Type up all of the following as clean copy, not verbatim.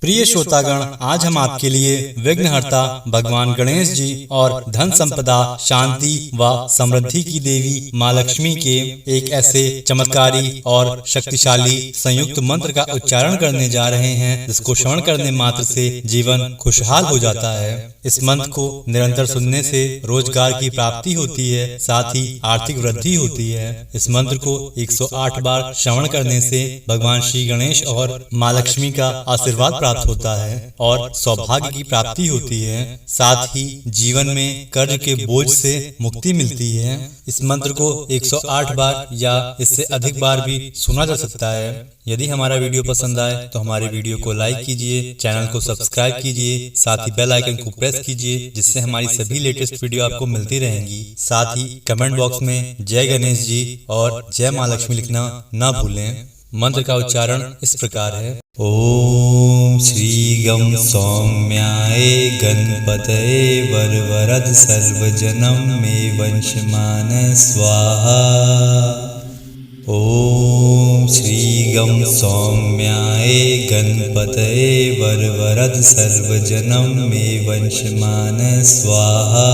प्रिय श्रोतागण, आज हम आपके लिए विघ्नहर्ता भगवान गणेश जी और धन संपदा, शांति व समृद्धि की देवी माँ लक्ष्मी के एक ऐसे चमत्कारी और शक्तिशाली संयुक्त मंत्र का उच्चारण करने जा रहे हैं जिसको श्रवण करने मात्र से जीवन खुशहाल हो जाता है। इस मंत्र को निरंतर सुनने से रोजगार की प्राप्ति होती है, साथ ही आर्थिक वृद्धि होती है। इस मंत्र को 108 बार श्रवण करने से भगवान श्री गणेश और माँ लक्ष्मी का आशीर्वाद प्राप्त होता है और सौभाग्य की प्राप्ति होती है। साथ ही जीवन में कर्ज के बोझ से मुक्ति मिलती है। इस मंत्र को 108 बार या इससे अधिक बार भी सुना जा सकता है। यदि हमारा वीडियो पसंद आए तो हमारे वीडियो को लाइक कीजिए, चैनल को सब्सक्राइब कीजिए, साथ ही बेल आइकन को प्रेस कीजिए जिससे हमारी सभी लेटेस्ट वीडियो आपको मिलती रहेंगी। साथ ही कमेंट बॉक्स में जय गणेश जी और जय माँ लक्ष्मी लिखना न भूलें। मंत्र का उच्चारण इस प्रकार है। ओम श्री गम सौम्याय गणपतये वरवरद सर्वजनम मे वंशमान स्वाहा। ओम श्री गम सौम्याय गणपतये वरवरद सर्वजनम मे वंशमान स्वाहा।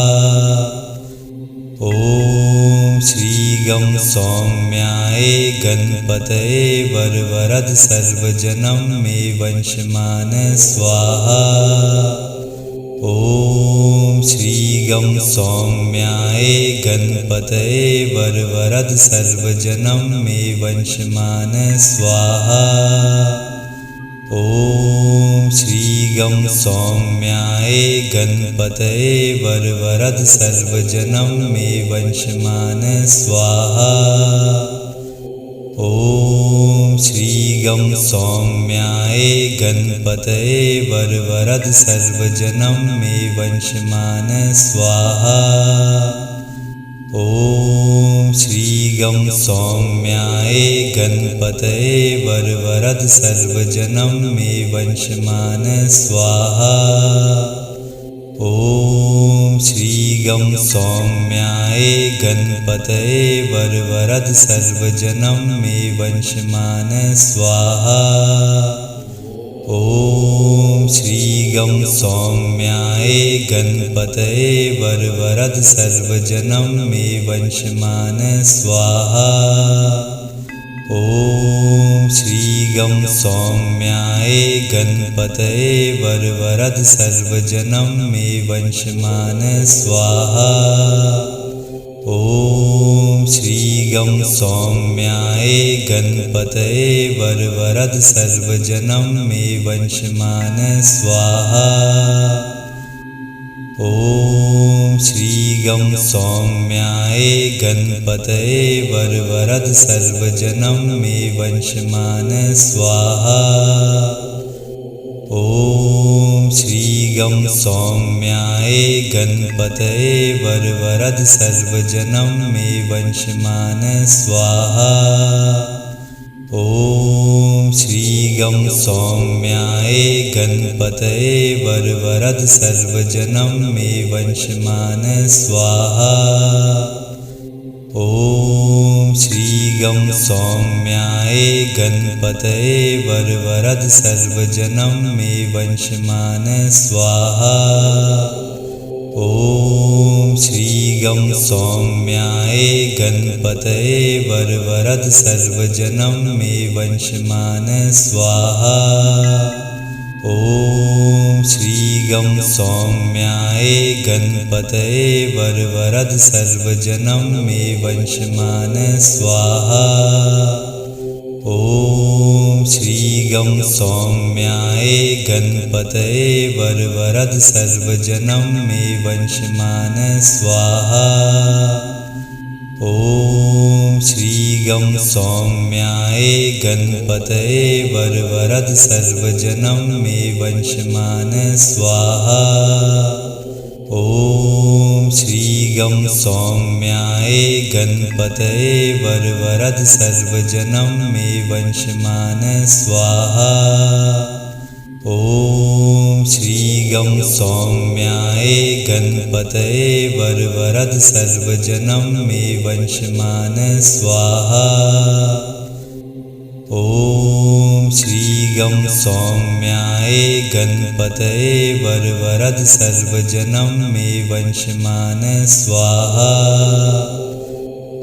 ओम श्री गम सौम्याय गणपतये वरवरद सर्वजनम मे वंशमान स्वाहा। ओम श्री गम सौम्याय गणपतये वरवरद सर्वजनम मे वंशमान स्वाहा। ओम श्री गम सौम्याय गणपतये वरवरद सर्वजनम मे वंशमान स्वाहा। ओम श्री गम सौम्याय गणपतये वरवरद सर्वजनम मे वंशमान स्वाहा। ओम श्री गम सौम्याय गणपतये वरवरद सर्वजनम मे वंशमान स्वाहा। ओम श्री गम सौम्याय गणपतये वरवरद सर्वजनम मे वंशमान स्वाहा। ओम श्री गम सौम्याय गणपतये वरवरद सर्वजनम मे वंशमान स्वाहा। ओम श्री गम सौम्याय गणपतये वरवरद सर्वजनम मे वंशमान स्वाहा। ओम श्री गम सौम्याय गणपतये वरवरद सर्वजनम मे वंशमान स्वाहा। ओम श्री गम सौम्याय गणपतये वरवरद सर्वजनम मे वंशमान स्वाहा। ओम श्री गम सौम्याय गणपतये वरवरद सर्वजनम मे वंशमान स्वाहा। ओम श्री गम सौम्याय गणपतये वरवरद सर्वजनम मे वंशमान स्वाहा। ओम श्री गम सौम्याय गणपतये वरवरद सर्वजनम मे वंशमान स्वाहा। ओम श्री गम सौम्याय गणपतये वरवरद सर्वजनम मे वंशमान स्वाहा। ओम श्री गम सौम्याय गणपतये वरवरद सर्वजनम मे वंशमान स्वाहा। ओम श्री गम सौम्याय गणपतये वरवरद सर्वजनम मे वंशमान स्वाहा। ओम श्री गम सौम्याय गणपतये वरवरद सर्वजनम मे वंशमान स्वाहा। ओम श्री गम सौम्याय गणपतये वरवरद सर्वजनम मे वंशमान स्वाहा। ओम श्री गम सौम्याय गणपतये वरवरद सर्वजनम मे वंशमान स्वाहा। ओम श्री गं सौम्याय गणपतये वरवरद सर्वजनं मे वंशमान स्वाहा।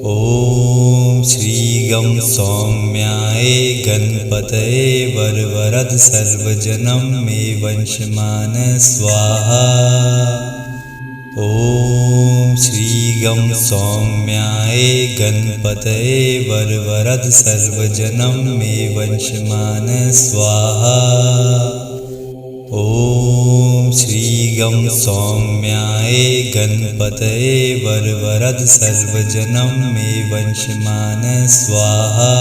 ॐ श्री गं सौम्याय गणपतये वरवरद सर्वजनं मे वंशमान स्वाहा। ॐ श्री गं सौम्याय गणपतये वरवरद सर्वजनं मे वंशमान स्वाहा। ॐ श्री गं सौम्याय गणपतये वरवरद सर्वजनं मे वंशमान स्वाहा।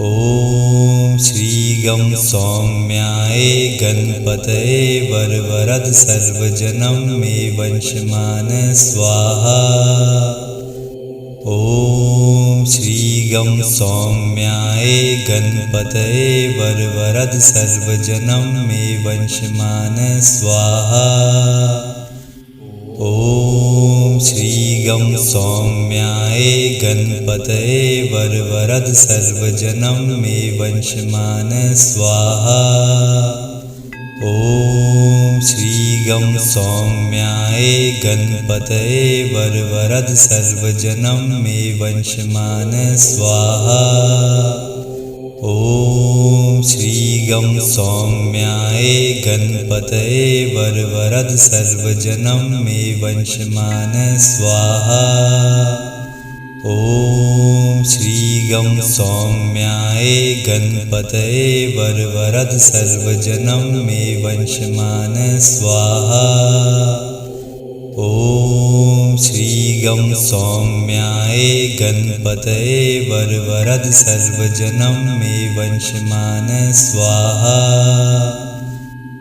ॐ श्री गं सौम्याय गणपतये वरवरद सर्वजनं मे वंशमान स्वाहा। ॐ श्री गं सौम्याय गणपतये वरवरद सर्वजनं मे वंशमान स्वाहा। ॐ श्री गं सौम्याय गणपतये वरवरद सर्वजनं मे वंशमान स्वाहा। ॐ श्री गं सौम्याय गणपतये वरवरद सर्वजनं मे वंशमान स्वाहा। ॐ श्री गं सौम्याय गणपतये वरवरद सर्वजनं मे वंशमान स्वाहा। ॐ श्री गं सौम्याय गणपतये वरवरद सर्वजनं मे वंशमान स्वाहा। ॐ श्री गं सौम्याय गणपतये वरवरद सर्वजनं मे वंशमान स्वाहा।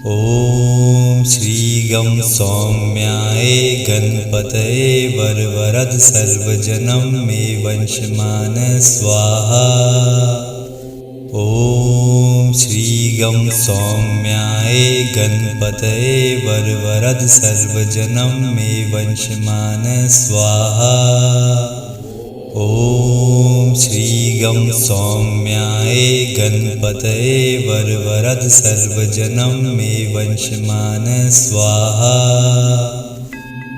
ॐ श्री गं सौम्याय गणपतये वरवरद सर्वजनं मे वंशमान स्वाहा। ॐ श्री गं सौम्याय गणपतये वरवरद सर्वजनं मे वंशमान स्वाहा। ॐ श्री गं सौम्याय गणपतये वरवरद सर्वजनं मे वंशमान स्वाहा।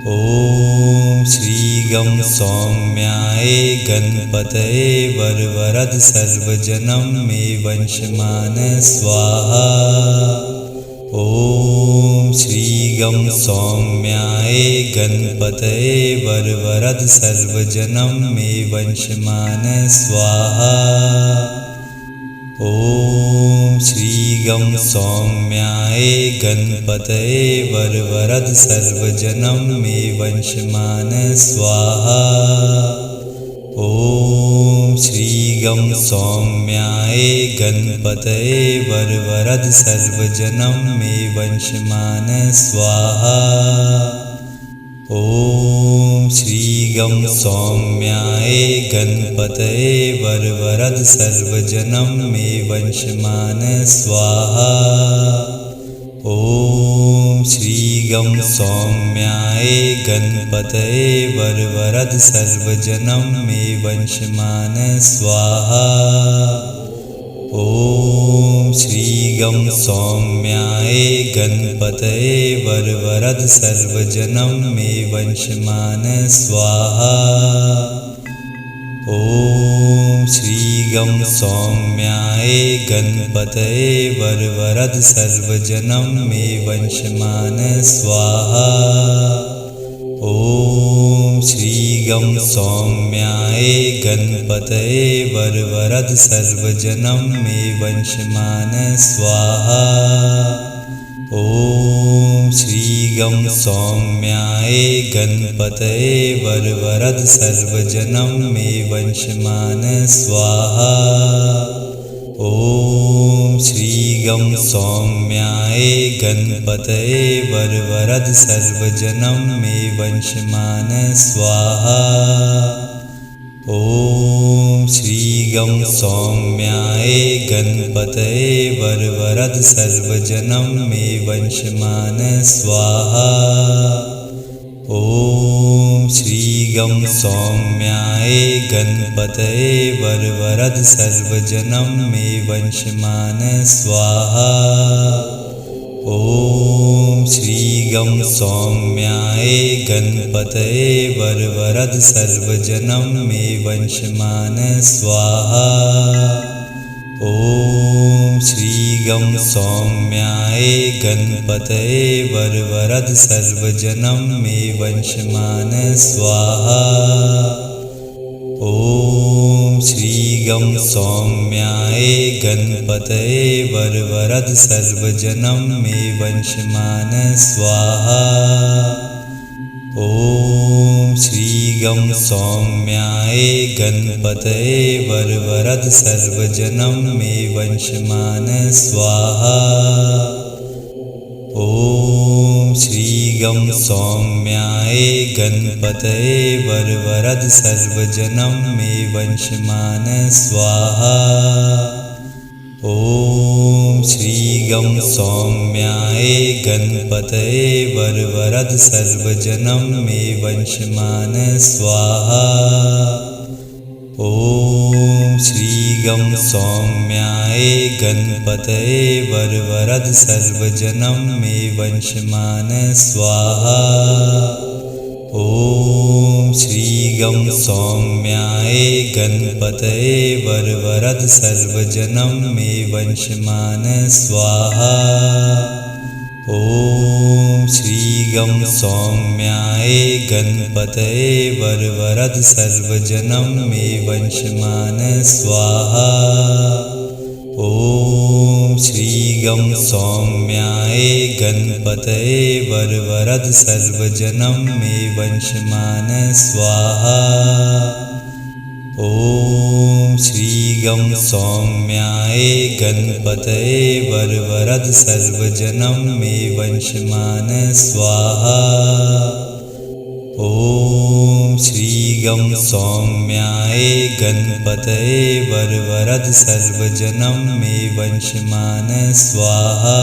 ॐ श्री गं सौम्याय गणपतये वरवरद सर्वजनं मे वंशमान स्वाहा। ॐ श्री गं सौम्याय गणपतये वरवरद सर्वजनं मे वंशमान स्वाहा। ॐ श्री गं सौम्याय गणपतये वरवरद सर्वजनं मे वंशमान स्वाहा। ॐ श्री गं सौम्याय गणपतये वरवरद सर्वजनं मे वंशमान स्वाहा। ॐ श्री गं सौम्याय गणपतये वरवरद सर्वजनं मे वंशमान स्वाहा। ॐ श्री गं सौम्याय गणपतये वरवरद सर्वजनं मे वंशमान स्वाहा। ॐ श्री गं सौम्याय गणपतये वरवरद सर्वजनं मे वंशमान स्वाहा। ॐ श्री गं सौम्याय गणपतये वरवरद सर्वजनं मे वंशमान स्वाहा। ॐ श्री गं सौम्याय गणपतये वरवरद सर्वजनं मे वंशमान स्वाहा। ॐ श्री गं सौम्याय गणपतये वरवरद सर्वजनं मे वंशमान स्वाहा। ॐ श्री गं सौम्याय गणपतये वरवरद सर्वजनं मे वंशमान स्वाहा। ॐ श्री गं सौम्याय गणपतये वरवरद सर्वजनं मे वंशमान स्वाहा। ॐ श्री गं सौम्याय गणपतये वरवरद सर्वजनं मे वंशमान स्वाहा। ॐ श्री गं सौम्याय गणपतये वरवरद सर्वजनं मे वंशमान स्वाहा। ॐ श्री गं सौम्याय गणपतये वरवरद सर्वजनं मे वंशमान स्वाहा। ॐ श्री गं सौम्याय गणपतये वरवरद सर्वजनं मे वंशमान स्वाहा। ॐ श्री गं सौम्याय गणपतये वरवरद सर्वजनं मे वंशमान स्वाहा। ॐ श्री गं सौम्याय गणपतये वरवरद सर्वजनं मे वंशमान स्वाहा। ॐ श्री गं सौम्याय गणपतये वरवरद सर्वजनं मे वंशमान स्वाहा। ॐ श्री गं सौम्याय गणपतये वरवरद सर्वजनं मे वंशमान स्वाहा। ॐ श्री गं सौम्याय गणपतये वरवरद सर्वजनं मे वंशमान स्वाहा। ॐ श्री गं सौम्याय गणपतये वरवरद सर्वजनं मे वंशमान स्वाहा। ॐ श्री गं सौम्याय गणपतये वरवरद सर्वजनं मे वंशमान स्वाहा। ॐ श्री गं सौम्याय गणपतये वरवरद सर्वजनं मे वंशमान स्वाहा। ॐ श्री गं सौम्याय गणपतये वरवरद सर्वजनं मे वंशमान स्वाहा।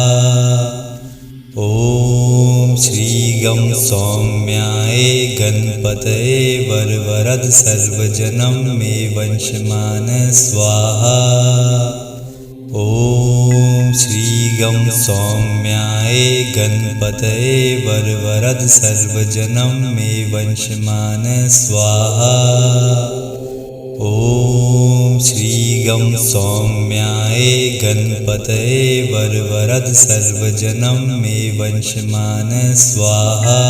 ॐ श्री गं सौम्याय गणपतये वरवरद सर्वजनं मे वंशमान स्वाहा। ॐ श्री गं सौम्याय गणपतये वरवरद सर्वजनं मे वंशमान स्वाहा। ॐ श्री गं सौम्याय गणपतये वरवरद सर्वजनं मे वंशमान स्वाहा।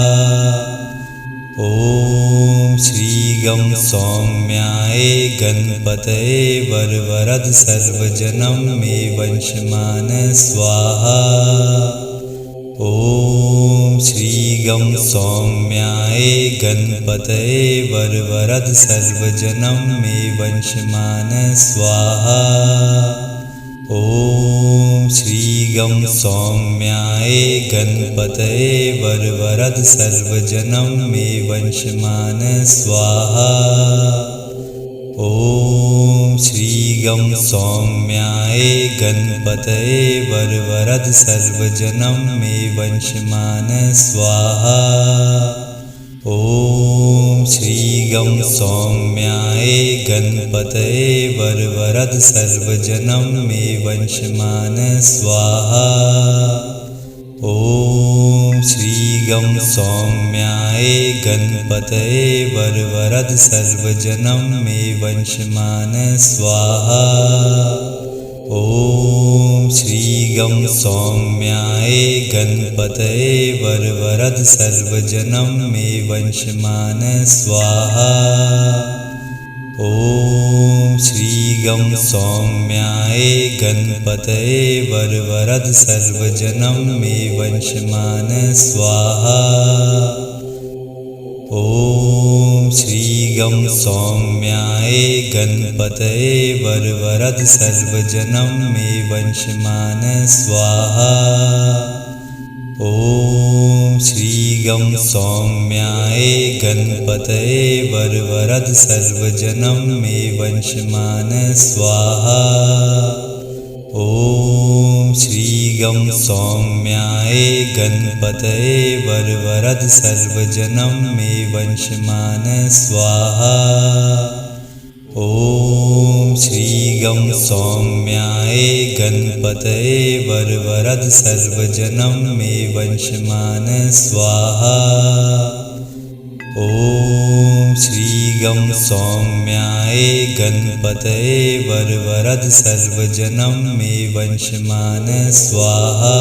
ॐ श्री गं सौम्याय गणपतये वरवरद सर्वजनं मे वंशमान स्वाहा। ॐ श्री गं सौम्याय गणपतये वरवरद सर्वजनं मे वंशमान स्वाहा। ॐ श्री गं सौम्याय गणपतये वरवरद सर्वजनं मे वंशमान स्वाहा। ॐ श्री गं सौम्याय गणपतये वरवरद सर्वजनं मे वंशमान स्वाहा। ॐ श्री गं सौम्याय गणपतये वरवरद सर्वजनं मे वंशमान स्वाहा। ॐ श्री गं सौम्याय गणपतये वरवरद सर्वजनं मे वंशमान स्वाहा। ॐ श्री गं सौम्याय गणपतये वरवरद सर्वजनं मे वंशमान स्वाहा। ॐ श्री गं सौम्याय गणपतये वरवरद सर्वजनं मे वंशमान स्वाहा। ॐ श्री गं सौम्याय गणपतये वरवरद सर्वजनं मे वंशमान स्वाहा। ॐ श्री गं सौम्याय गणपतये वरवरद सर्वजनं मे वंशमान स्वाहा। ॐ श्री श्रीगं सौम्याय गणपतये वरवरद सर्वजनं मे वंशमान स्वाहा। ॐ श्रीगं सौम्याय गणपतये वरवरद सर्वजनं मे वंशमान स्वाहा। ॐ श्रीगं सौम्याय गणपतये वरवरद सर्वजनं मे वंशमान स्वाहा।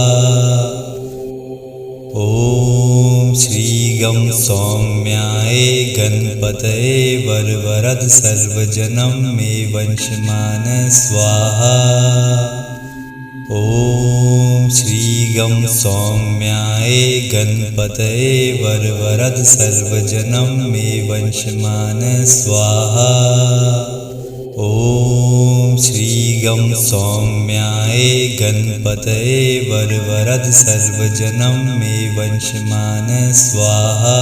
ॐ श्रीगं सौम्याय गणपतये वरवरद सर्वजनं मे वंशमान स्वाहा। ॐ श्रीगं सौम्याय गणपतये वरवरद सर्वजनं मे वंशमान स्वाहा। ॐ श्रीगं सौम्याय गणपतये वरवरद सर्वजनं मे वंशमान स्वाहा।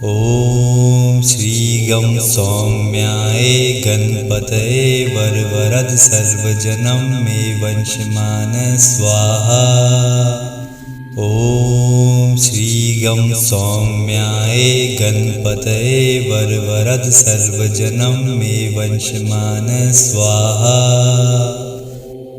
ॐ श्रीगं सौम्याय गणपतये वरवरद सर्वजनं मे वंशमान स्वाहा। ॐ श्रीगं सौम्याय गणपतये वरवरद सर्वजनं मे वंशमान स्वाहा।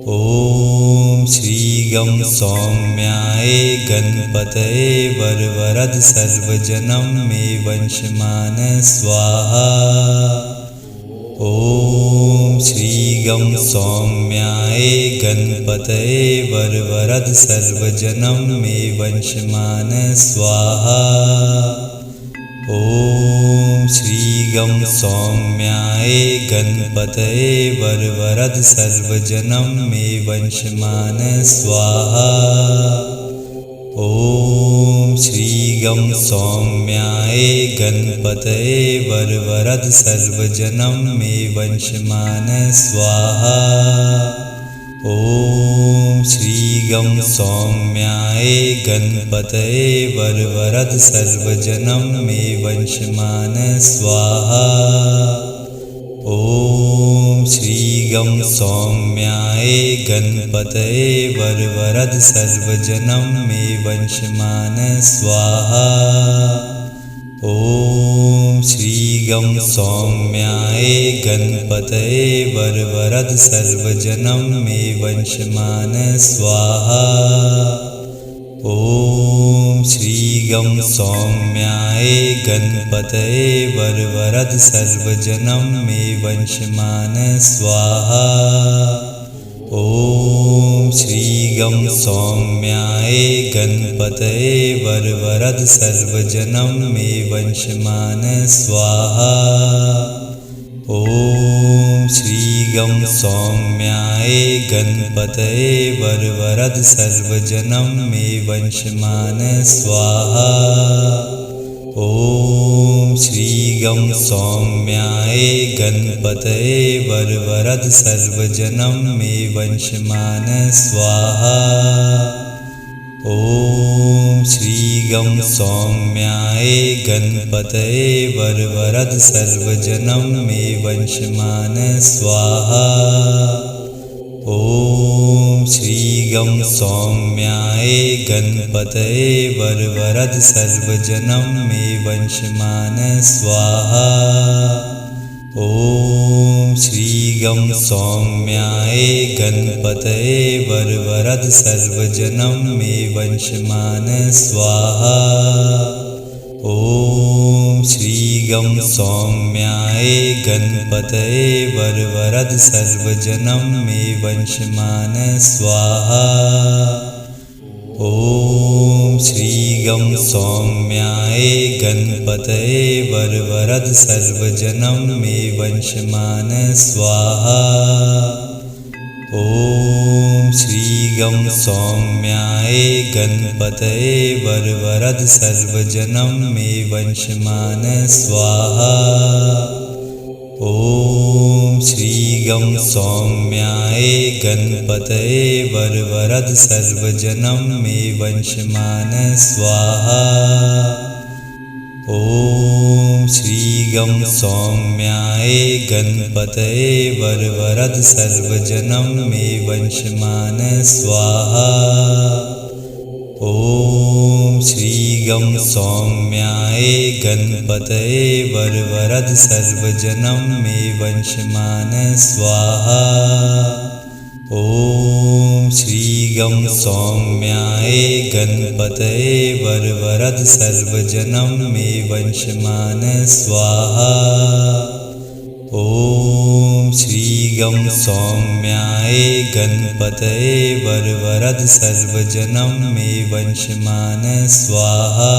ॐ श्रीगं सौम्याय गणपतये वरवरद सर्वजनं मे वंशमान स्वाहा। ॐ श्रीगं सौम्याय गणपतये वरवरद सर्वजनं मे वंशमान स्वाहा। ॐ श्रीगं सौम्याय गणपतये वरवरद सर्वजनं मे वंशमान स्वाहा। ॐ श्रीगं सौम्याय गणपतये वरवरद सर्वजनं मे वंशमान स्वाहा। ॐ श्रीगं सौम्याय गणपतये वरवरद सर्वजनं मे वंशमान स्वाहा। ॐ श्रीगं सौम्याय गणपतये वरवरद सर्वजनं मे वंशमान स्वाहा। ॐ श्रीगं सौम्याय गणपतये वरवरद सर्वजनं मे वंशमान स्वाहा। ॐ श्रीगं सौम्याय गणपतये वरवरद सर्वजनं मे वंशमान स्वाहा। ॐ श्रीगं सौम्याय गणपतये वरवरद सर्वजनं मे वंशमान स्वाहा। ॐ श्रीगं सौम्याय गणपतये वरवरद सर्वजनं मे वंशमान स्वाहा। ॐ श्रीगं सौम्याय गणपतये वरवरद सर्वजनं मे वंशमान स्वाहा। ॐ श्रीगं सौम्याय गणपतये वरवरद सर्वजनं मे वंशमान स्वाहा। ॐ श्रीगं सौम्याय गणपतये वरवरद सर्वजनं मे वंशमान स्वाहा। ॐ श्रीगं सौम्याय गणपतये वरवरद सर्वजनं मे वंशमान स्वाहा। ॐ श्रीगं सौम्याय गणपतये वरवरद सर्वजनं मे वंशमान स्वाहा। ॐ श्रीगं सौम्याय गणपतये वरवरद सर्वजनं मे वंशमान स्वाहा। ॐ श्रीगं सौम्याय गणपतये वरवरद सर्वजनं मे वंशमान स्वाहा। ॐ श्रीगं सौम्याय गणपतये वरवरद सर्वजनं मे वंशमान स्वाहा। ॐ श्री गं सौम्याय गणपतये वरवरद सर्वजनं मे वंशमान स्वाहा। ॐ श्री गं सौम्याय गणपतये वरवरद सर्वजनं मे वंशमान स्वाहा। ॐ श्री गं सौम्याय गणपतये वरवरद सर्वजनं मे वंशमान स्वाहा। ॐ श्री गं सौम्याय गणपतये वरवरद सर्वजनं मे वंशमान स्वाहा।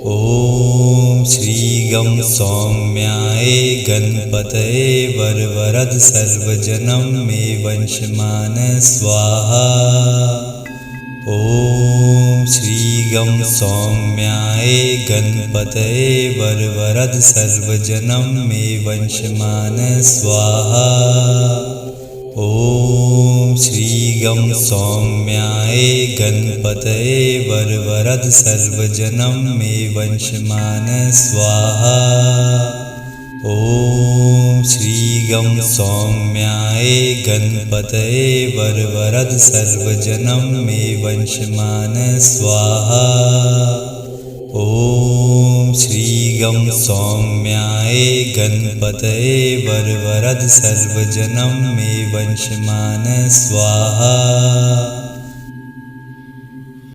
ॐ श्री गं सौम्याय गणपतये वरवरद सर्वजनं मे वंशमान स्वाहा। ॐ श्री गं सौम्याय गणपतये वरवरद सर्वजनं मे वंशमान स्वाहा। ॐ श्री गं सौम्याय गणपतये वरवरद सर्वजनं मे वंशमान स्वाहा। ॐ श्री गं सौम्याय गणपतये वरवरद सर्वजनं मे वंशमान स्वाहा। ॐ श्री गं सौम्याय गणपतये वरवरद सर्वजनं मे वंशमान स्वाहा।